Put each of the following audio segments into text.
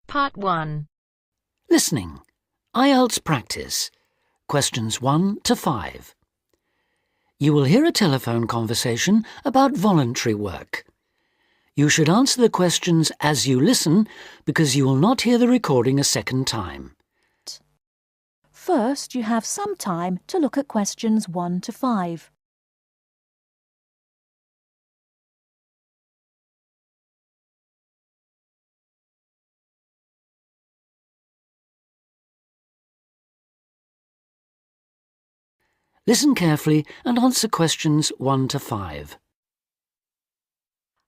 Part 1. Listening. Ielts practice. Questions 1 to 5. You will hear a telephone conversation about voluntary work. You should answer the questions as you listen because you will not hear the recording a second time. First, you have some time to look at questions 1 to 5. Listen carefully and answer questions 1 to 5.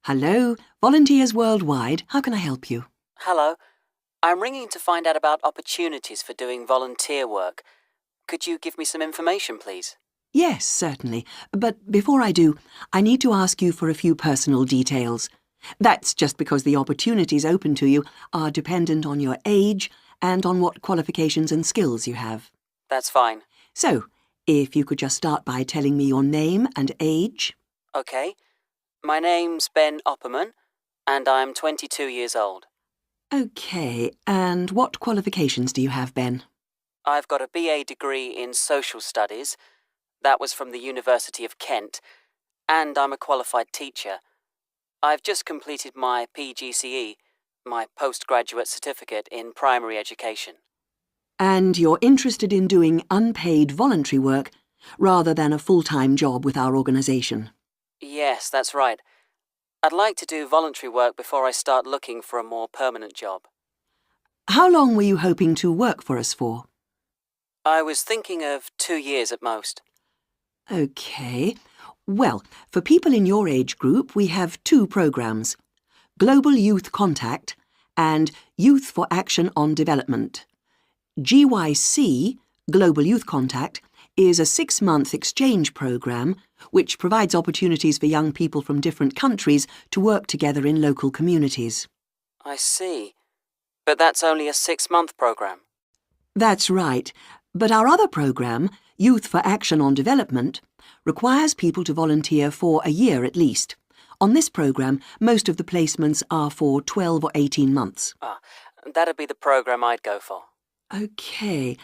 Hello, Volunteers Worldwide. How can I help you? Hello. I'm ringing to find out about opportunities for doing volunteer work. Could you give me some information, please? Yes, certainly. But before I do, I need to ask you for a few personal details. That's just because the opportunities open to you are dependent on your age and on what qualifications and skills you have. That's fine. So, if you could just start by telling me your name and age. Okay. My name's Ben Opperman, and I'm 22 years old. Okay, and what qualifications do you have, Ben? I've got a BA degree in social studies. That was from the University of Kent, and I'm a qualified teacher. I've just completed my PGCE, my postgraduate certificate in primary education. And you're interested in doing unpaid voluntary work rather than a full-time job with our organisation? Yes, that's right. I'd like to do voluntary work before I start looking for a more permanent job. How long were you hoping to work for us for? I was thinking of 2 years at most. OK. Well, for people in your age group, we have 2 programmes: Global Youth Contact and Youth for Action on Development. GYC, Global Youth Contact, is a 6-month exchange programme which provides opportunities for young people from different countries to work together in local communities. I see. But that's only a 6-month programme. That's right. But our other programme, Youth for Action on Development, requires people to volunteer for a year at least. On this programme, most of the placements are for 12 or 18 months. That'd be the programme I'd go for. OK.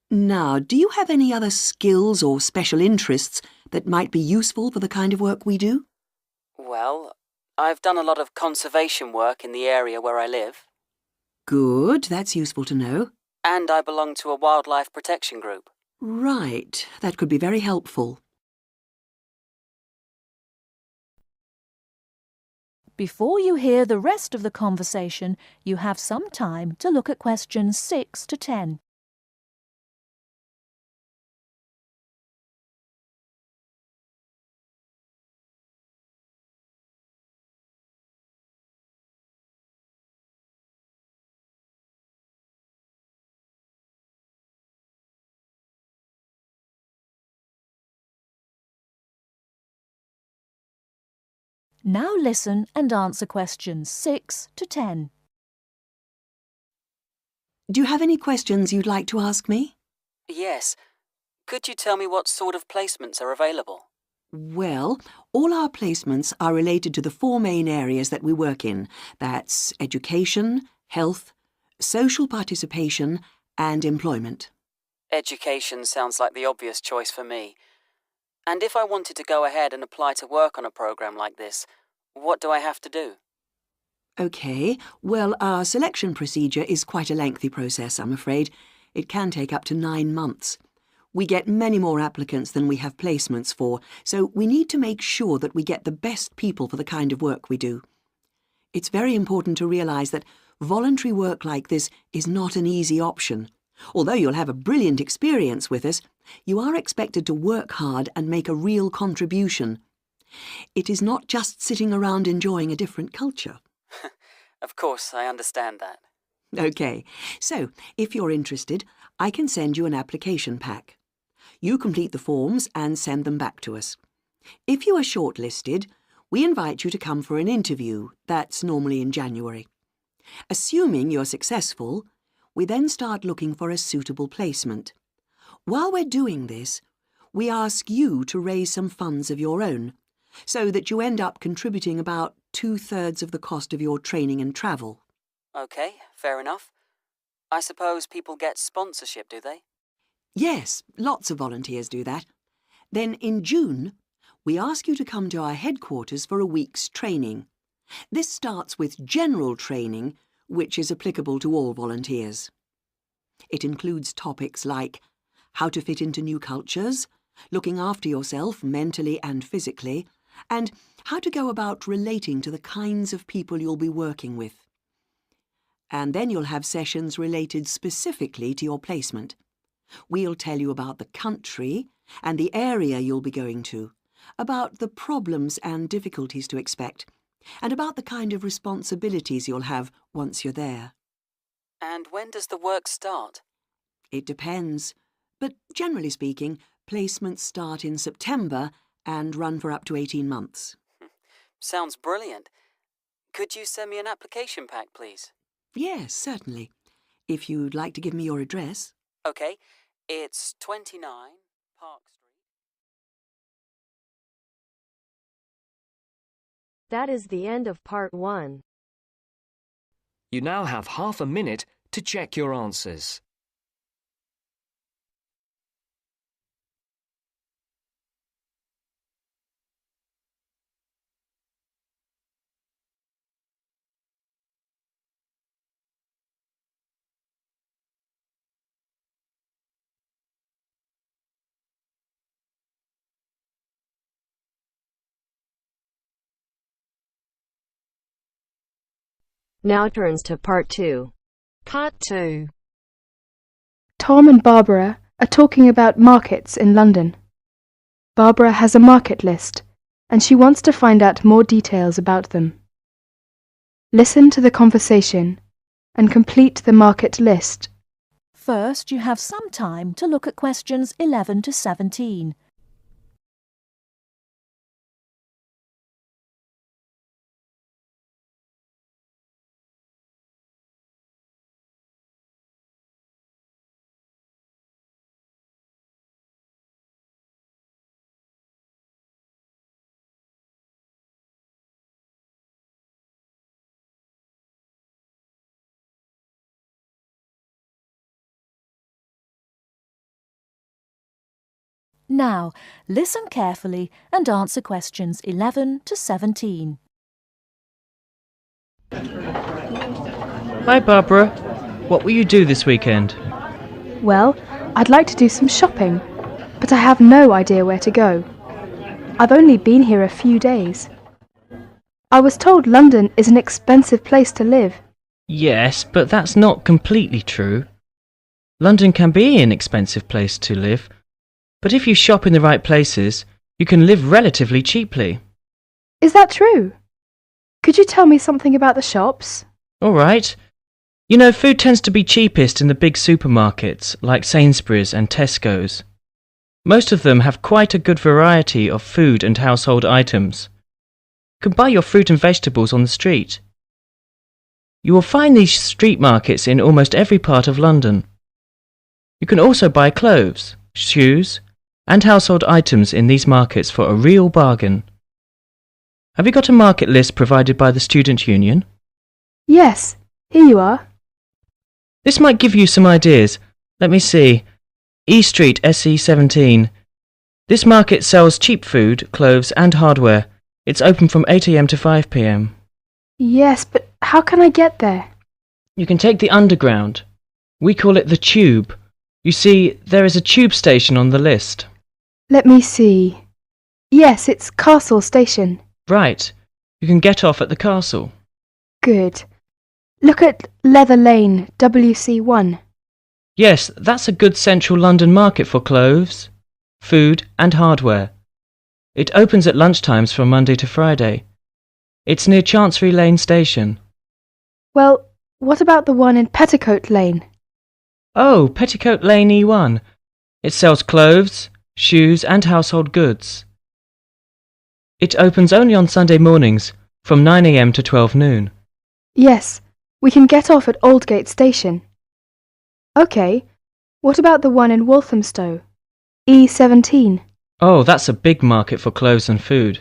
Now, do you have any other skills or special interests that might be useful for the kind of work we do? Well, I've done a lot of conservation work in the area where I live. Good, that's useful to know. And I belong to a wildlife protection group. Right, that could be very helpful. Before you hear the rest of the conversation, you have some time to look at questions 6 to 10. Now listen and answer questions 6 to 10. Do you have any questions you'd like to ask me? Yes. Could you tell me what sort of placements are available? Well, all our placements are related to the 4 main areas that we work in. That's education, health, social participation and employment. Education sounds like the obvious choice for me. And if I wanted to go ahead and apply to work on a programme like this, what do I have to do? OK, well, our selection procedure is quite a lengthy process, I'm afraid. It can take up to 9 months. We get many more applicants than we have placements for, so we need to make sure that we get the best people for the kind of work we do. It's very important to realise that voluntary work like this is not an easy option. Although you'll have a brilliant experience with us, you are expected to work hard and make a real contribution. It is not just sitting around enjoying a different culture. Of course, I understand that. OK, so if you're interested, I can send you an application pack. You complete the forms and send them back to us. If you are shortlisted, we invite you to come for an interview. That's normally in January. Assuming you're successful, we then start looking for a suitable placement. While we're doing this, we ask you to raise some funds of your own, so that you end up contributing about 2/3 of the cost of your training and travel. OK, fair enough. I suppose people get sponsorship, do they? Yes, lots of volunteers do that. Then in June, we ask you to come to our headquarters for a week's training. This starts with general training, which is applicable to all volunteers. It includes topics like how to fit into new cultures, looking after yourself mentally and physically, and how to go about relating to the kinds of people you'll be working with. And then you'll have sessions related specifically to your placement. We'll tell you about the country and the area you'll be going to, about the problems and difficulties to expect, and about the kind of responsibilities you'll have once you're there. And when does the work start? It depends, but generally speaking, placements start in September and run for up to 18 months. Sounds brilliant. Could you send me an application pack, please? Yes, certainly. If you'd like to give me your address. OK, it's 29 Park Street. That is the end of part 1. You now have half a minute to check your answers. Now turns to part 2. Part 2. Tom and Barbara are talking about markets in London. Barbara has a market list, and she wants to find out more details about them. Listen to the conversation and complete the market list. First, you have some time to look at questions 11 to 17. Now, listen carefully and answer questions 11 to 17. Hi Barbara, what will you do this weekend? Well, I'd like to do some shopping, but I have no idea where to go. I've only been here a few days. I was told London is an expensive place to live. Yes, but that's not completely true. London can be an expensive place to live, but if you shop in the right places, you can live relatively cheaply. Is that true? Could you tell me something about the shops? All right. You know, food tends to be cheapest in the big supermarkets, like Sainsbury's and Tesco's. Most of them have quite a good variety of food and household items. You can buy your fruit and vegetables on the street. You will find these street markets in almost every part of London. You can also buy clothes, shoes, and household items in these markets for a real bargain. Have you got a market list provided by the Student Union? Yes, here you are. This might give you some ideas. Let me see. E Street, SE17. This market sells cheap food, clothes and hardware. It's open from 8 AM to 5 PM. Yes, but how can I get there? You can take the Underground. We call it the Tube. You see, there is a tube station on the list. Let me see. Yes, it's Castle Station. Right. You can get off at the castle. Good. Look at Leather Lane, WC1. Yes, that's a good central London market for clothes, food and hardware. It opens at lunchtimes from Monday to Friday. It's near Chancery Lane Station. Well, what about the one in Petticoat Lane? Oh, Petticoat Lane E1. It sells clothes, shoes and household goods. It opens only on Sunday mornings from 9 AM to 12 noon. Yes, we can get off at Aldgate Station. OK, what about the one in Walthamstow? E17. Oh, that's a big market for clothes and food.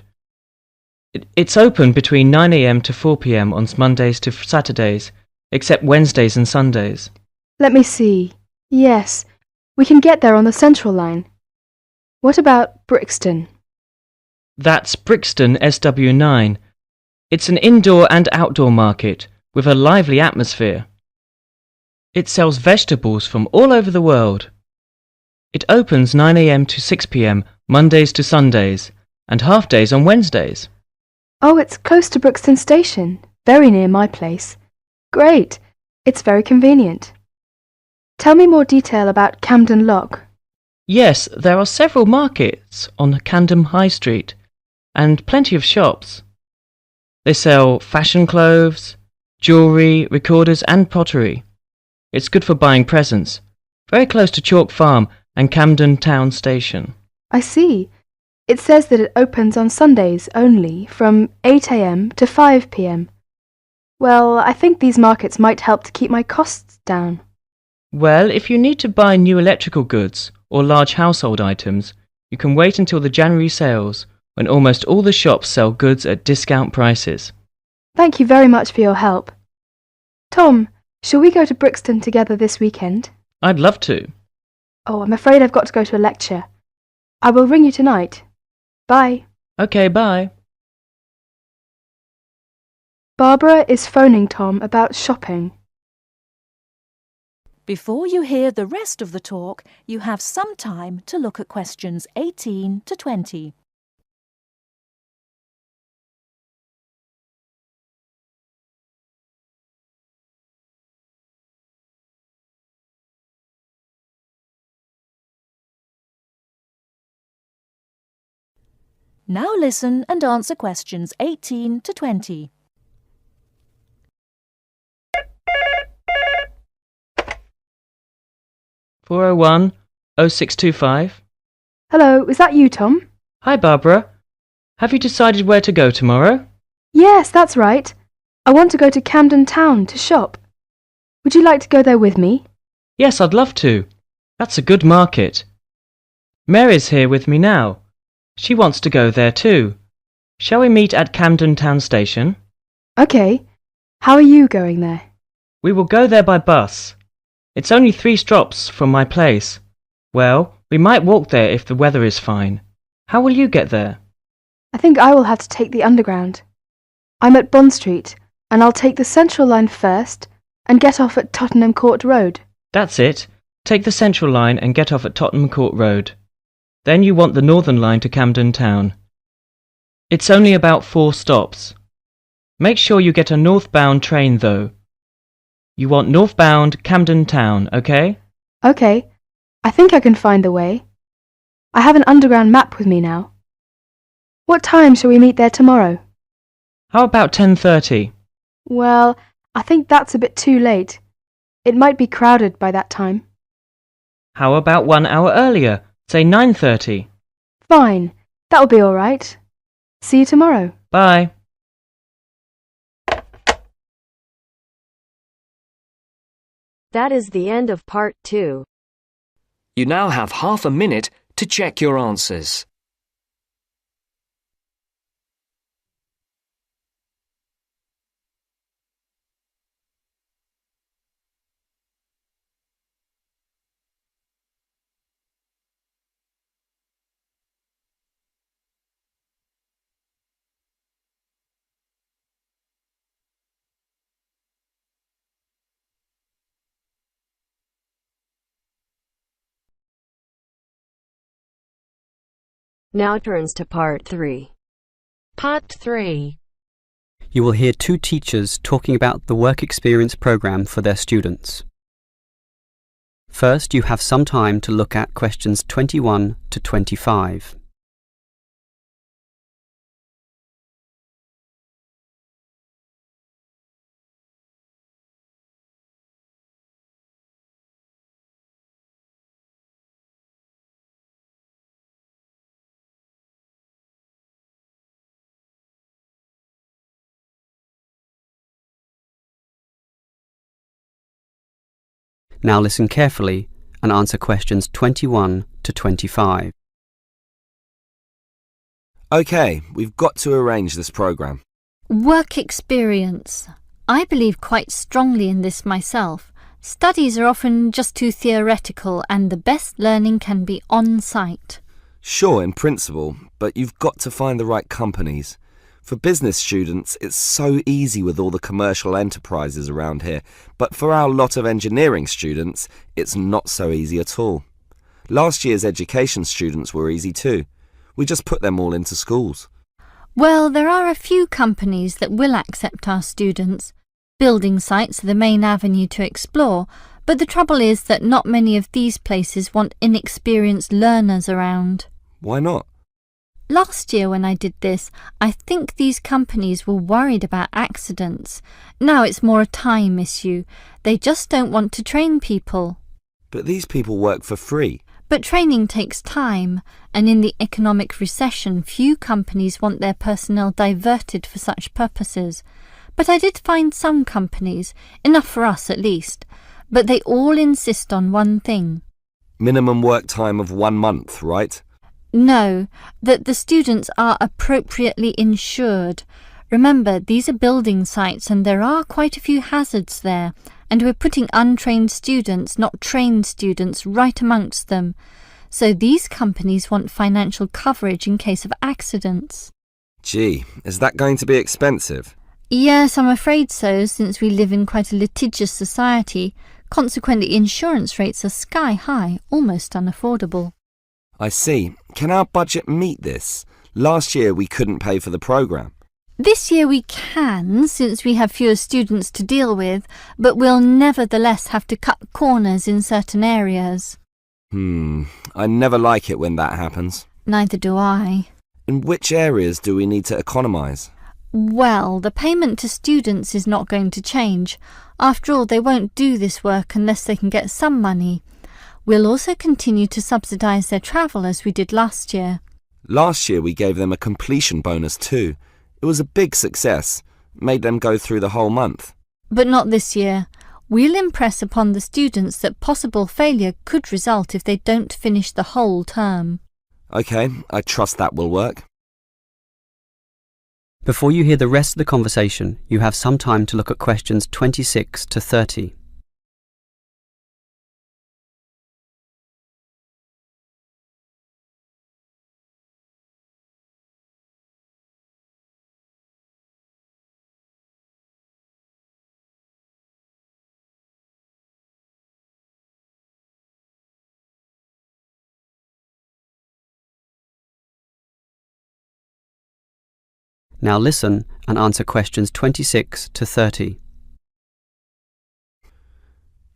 It's open between 9 AM to 4 PM on Mondays to Saturdays except Wednesdays and Sundays. Let me see. Yes, we can get there on the Central line. What about Brixton? That's Brixton SW9. It's an indoor and outdoor market with a lively atmosphere. It sells vegetables from all over the world. It opens 9 a.m. to 6 p.m. Mondays to Sundays and half days on Wednesdays. Oh, it's close to Brixton Station, very near my place. Great, it's very convenient. Tell me more detail about Camden Lock. Yes, there are several markets on Camden High Street and plenty of shops. They sell fashion clothes, jewellery, recorders and pottery. It's good for buying presents. Very close to Chalk Farm and Camden Town Station. I see. It says that it opens on Sundays only from 8 a.m. to 5 p.m. Well, I think these markets might help to keep my costs down. Well, if you need to buy new electrical goods or large household items, you can wait until the January sales when almost all the shops sell goods at discount prices. Thank you very much for your help. Tom, shall we go to Brixton together this weekend? I'd love to. Oh, I'm afraid I've got to go to a lecture. I will ring you tonight. Bye. OK, bye. Barbara is phoning Tom about shopping. Before you hear the rest of the talk, you have some time to look at questions 18 to 20. Now listen and answer questions 18 to 20. (401 0625). Hello, is that you, Tom? Hi, Barbara. Have you decided where to go tomorrow? Yes, that's right. I want to go to Camden Town to shop. Would you like to go there with me? Yes, I'd love to. That's a good market. Mary's here with me now. She wants to go there too. Shall we meet at Camden Town Station? OK. How are you going there? We will go there by bus. It's only 3 stops from my place. Well, we might walk there if the weather is fine. How will you get there? I think I will have to take the Underground. I'm at Bond Street, and I'll take the Central line first and get off at Tottenham Court Road. That's it. Take the Central line and get off at Tottenham Court Road. Then you want the Northern line to Camden Town. It's only about 4 stops. Make sure you get a northbound train though. You want northbound Camden Town, OK? OK. I think I can find the way. I have an Underground map with me now. What time shall we meet there tomorrow? How about 10:30? Well, I think that's a bit too late. It might be crowded by that time. How about 1 hour earlier? Say 9:30. Fine. That'll be all right. See you tomorrow. Bye. That is the end of part 2. You now have half a minute to check your answers. Now turns to part 3. Part 3. You will hear 2 teachers talking about the work experience program for their students. First, you have some time to look at questions 21 to 25. Now listen carefully and answer questions 21 to 25. OK, we've got to arrange this programme. Work experience. I believe quite strongly in this myself. Studies are often just too theoretical and the best learning can be on-site. Sure, in principle, but you've got to find the right companies. For business students, it's so easy with all the commercial enterprises around here, but for our lot of engineering students, it's not so easy at all. Last year's education students were easy too. We just put them all into schools. Well, there are a few companies that will accept our students. Building sites are the main avenue to explore, but the trouble is that not many of these places want inexperienced learners around. Why not? Last year when I did this, I think these companies were worried about accidents. Now it's more a time issue. They just don't want to train people. But these people work for free. But training takes time, and in the economic recession, few companies want their personnel diverted for such purposes. But I did find some companies, enough for us at least, but they all insist on one thing. Minimum work time of 1 month, right? No, that the students are appropriately insured. Remember, these are building sites and there are quite a few hazards there, and we're putting untrained students, not trained students, right amongst them. So these companies want financial coverage in case of accidents. Gee, is that going to be expensive? Yes, I'm afraid so, since we live in quite a litigious society. Consequently, insurance rates are sky high, almost unaffordable. I see. Can our budget meet this? Last year we couldn't pay for the programme. This year we can, since we have fewer students to deal with, but we'll nevertheless have to cut corners in certain areas. I never like it when that happens. Neither do I. In which areas do we need to economise? Well, the payment to students is not going to change. After all, they won't do this work unless they can get some money. We'll also continue to subsidise their travel as we did last year. Last year we gave them a completion bonus too. It was a big success. Made them go through the whole month. But not this year. We'll impress upon the students that possible failure could result if they don't finish the whole term. OK, I trust that will work. Before you hear the rest of the conversation, you have some time to look at questions 26 to 30. Now listen and answer questions 26 to 30.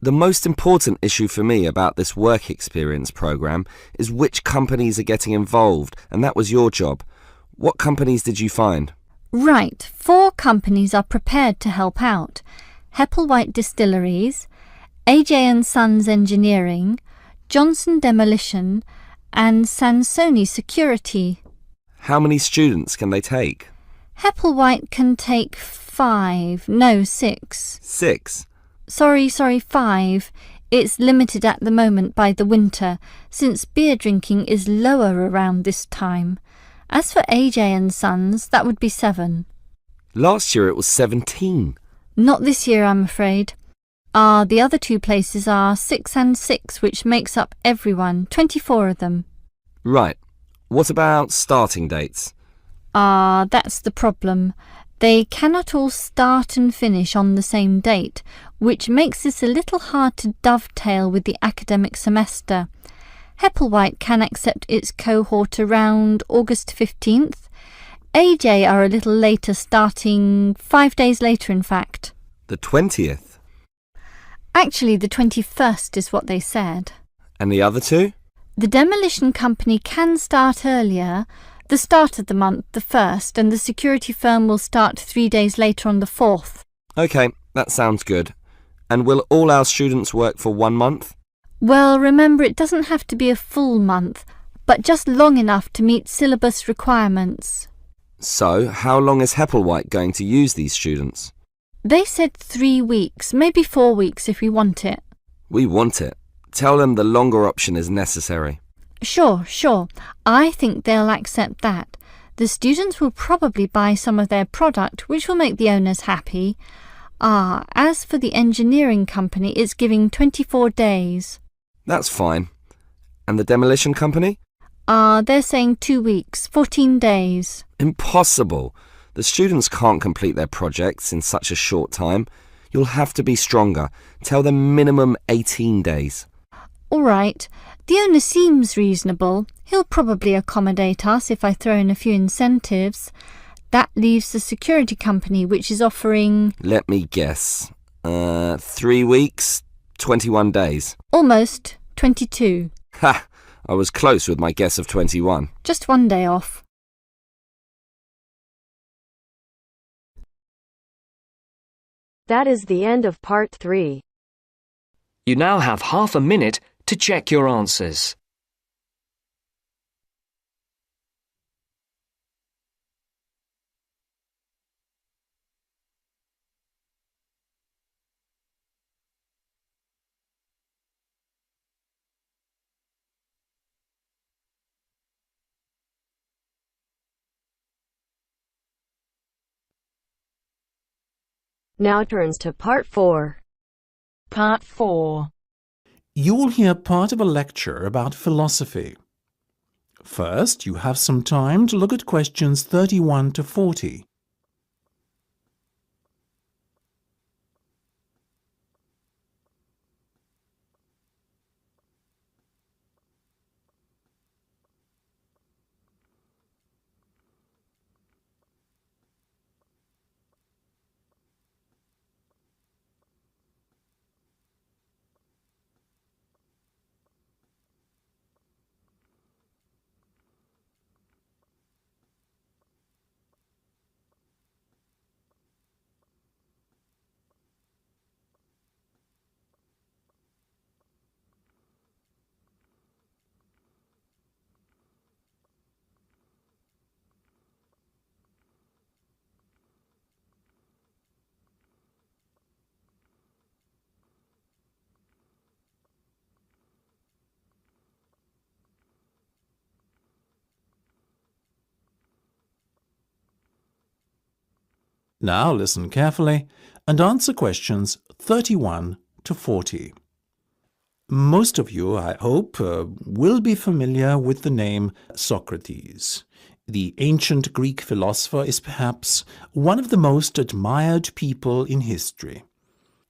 The most important issue for me about this work experience programme is which companies are getting involved, and that was your job. What companies did you find? Right, 4 companies are prepared to help out. Hepplewhite Distilleries, AJ & Sons Engineering, Johnson Demolition, and Sansoni Security. How many students can they take? Hepplewhite can take 5, no 6. 6? Sorry, 5. It's limited at the moment by the winter, since beer drinking is lower around this time. As for AJ & Sons, that would be 7. Last year it was 17. Not this year, I'm afraid. The other 2 places are 6 and 6, which makes up everyone, 24 of them. Right. What about starting dates? That's the problem. They cannot all start and finish on the same date, which makes this a little hard to dovetail with the academic semester. Hepplewhite can accept its cohort around August 15th. AJ are a little later, starting 5 days later, in fact. The 20th? Actually, the 21st is what they said. And the other 2? The demolition company can start earlier, the start of the month, the 1st, and the security firm will start 3 days later on the 4th. OK, that sounds good. And will all our students work for 1 month? Well, remember, it doesn't have to be a full month, but just long enough to meet syllabus requirements. So, how long is Hepplewhite going to use these students? They said 3 weeks, maybe 4 weeks if we want it. We want it. Tell them the longer option is necessary. Sure. I think they'll accept that. The students will probably buy some of their product, which will make the owners happy. As for the engineering company, it's giving 24 days. That's fine. And the demolition company? They're saying 2 weeks, 14 days. Impossible. The students can't complete their projects in such a short time. You'll have to be stronger. Tell them minimum 18 days. All right. The owner seems reasonable. He'll probably accommodate us if I throw in a few incentives. That leaves the security company, which is offering... Let me guess. 3 weeks, 21 days. Almost 22. Ha! I was close with my guess of 21. Just 1 day off. That is the end of part 3. You now have half a minute to check your answers. Now turns to part 4. Part 4. You will hear part of a lecture about philosophy. First, you have some time to look at questions 31 to 40. Now listen carefully and answer questions 31 to 40. Most of you, I hope, will be familiar with the name Socrates. The ancient Greek philosopher is perhaps one of the most admired people in history.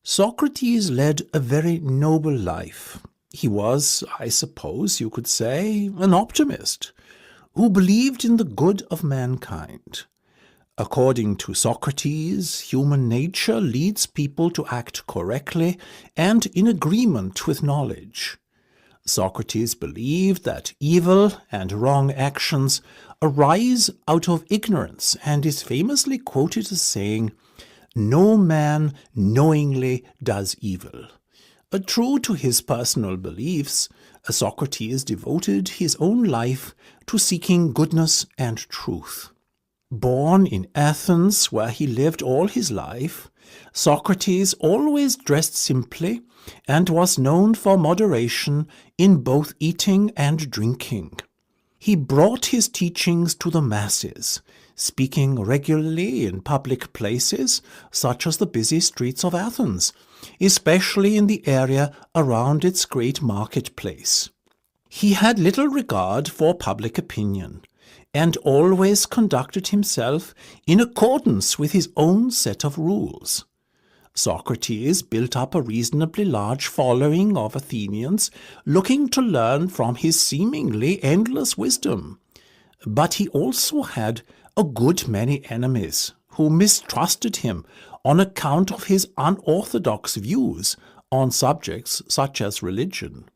Socrates led a very noble life. He was, I suppose you could say, an optimist who believed in the good of mankind. According to Socrates, human nature leads people to act correctly and in agreement with knowledge. Socrates believed that evil and wrong actions arise out of ignorance and is famously quoted as saying, "No man knowingly does evil." True to his personal beliefs, Socrates devoted his own life to seeking goodness and truth. Born in Athens, where he lived all his life, Socrates always dressed simply and was known for moderation in both eating and drinking. He brought his teachings to the masses, speaking regularly in public places such as the busy streets of Athens, especially in the area around its great marketplace. He had little regard for public opinion, and always conducted himself in accordance with his own set of rules. Socrates built up a reasonably large following of Athenians looking to learn from his seemingly endless wisdom. But he also had a good many enemies who mistrusted him on account of his unorthodox views on subjects such as religion.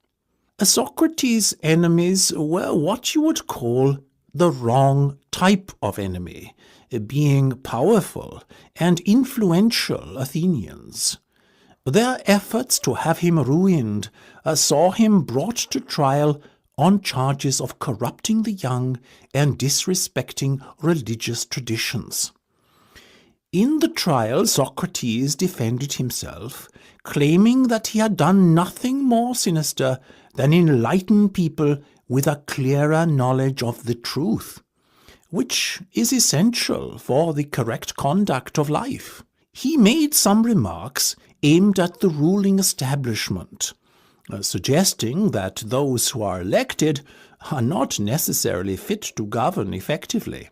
Socrates' enemies were what you would call the wrong type of enemy, being powerful and influential Athenians. Their efforts to have him ruined saw him brought to trial on charges of corrupting the young and disrespecting religious traditions. In the trial, Socrates defended himself, claiming that he had done nothing more sinister than enlighten people with a clearer knowledge of the truth, which is essential for the correct conduct of life. He made some remarks aimed at the ruling establishment, suggesting that those who are elected are not necessarily fit to govern effectively.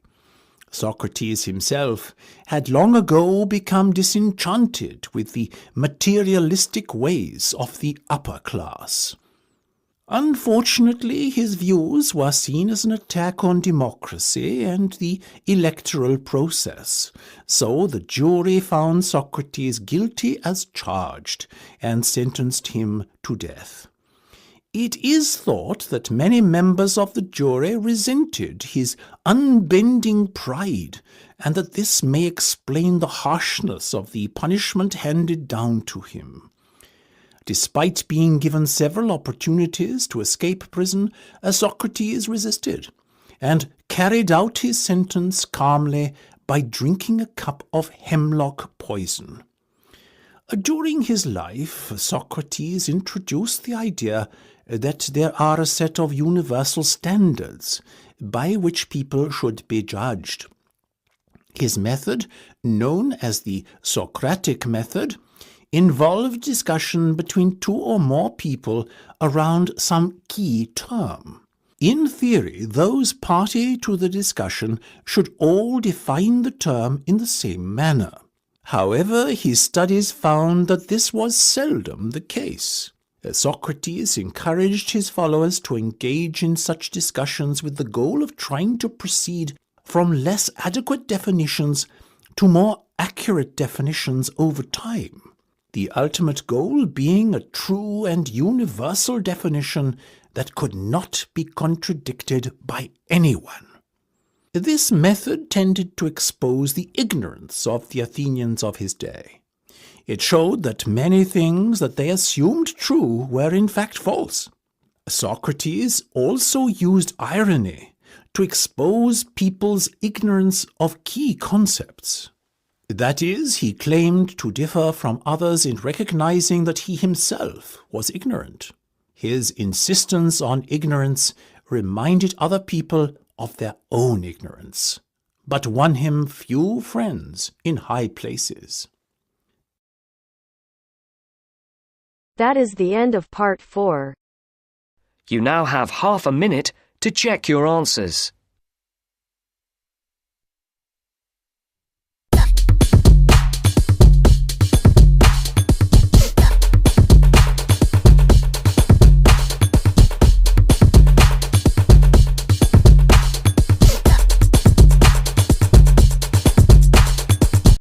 Socrates himself had long ago become disenchanted with the materialistic ways of the upper class. Unfortunately, his views were seen as an attack on democracy and the electoral process, so the jury found Socrates guilty as charged and sentenced him to death. It is thought that many members of the jury resented his unbending pride, and that this may explain the harshness of the punishment handed down to him. Despite being given several opportunities to escape prison, Socrates resisted, and carried out his sentence calmly by drinking a cup of hemlock poison. During his life, Socrates introduced the idea that there are a set of universal standards by which people should be judged. His method, known as the Socratic method, involved discussion between two or more people around some key term. In theory, those party to the discussion should all define the term in the same manner. However, his studies found that this was seldom the case. Socrates encouraged his followers to engage in such discussions with the goal of trying to proceed from less adequate definitions to more accurate definitions over time, the ultimate goal being a true and universal definition that could not be contradicted by anyone. This method tended to expose the ignorance of the Athenians of his day. It showed that many things that they assumed true were in fact false. Socrates also used irony to expose people's ignorance of key concepts. That is, he claimed to differ from others in recognizing that he himself was ignorant. His insistence on ignorance reminded other people of their own ignorance, but won him few friends in high places. That is the end of part 4. You now have half a minute to check your answers.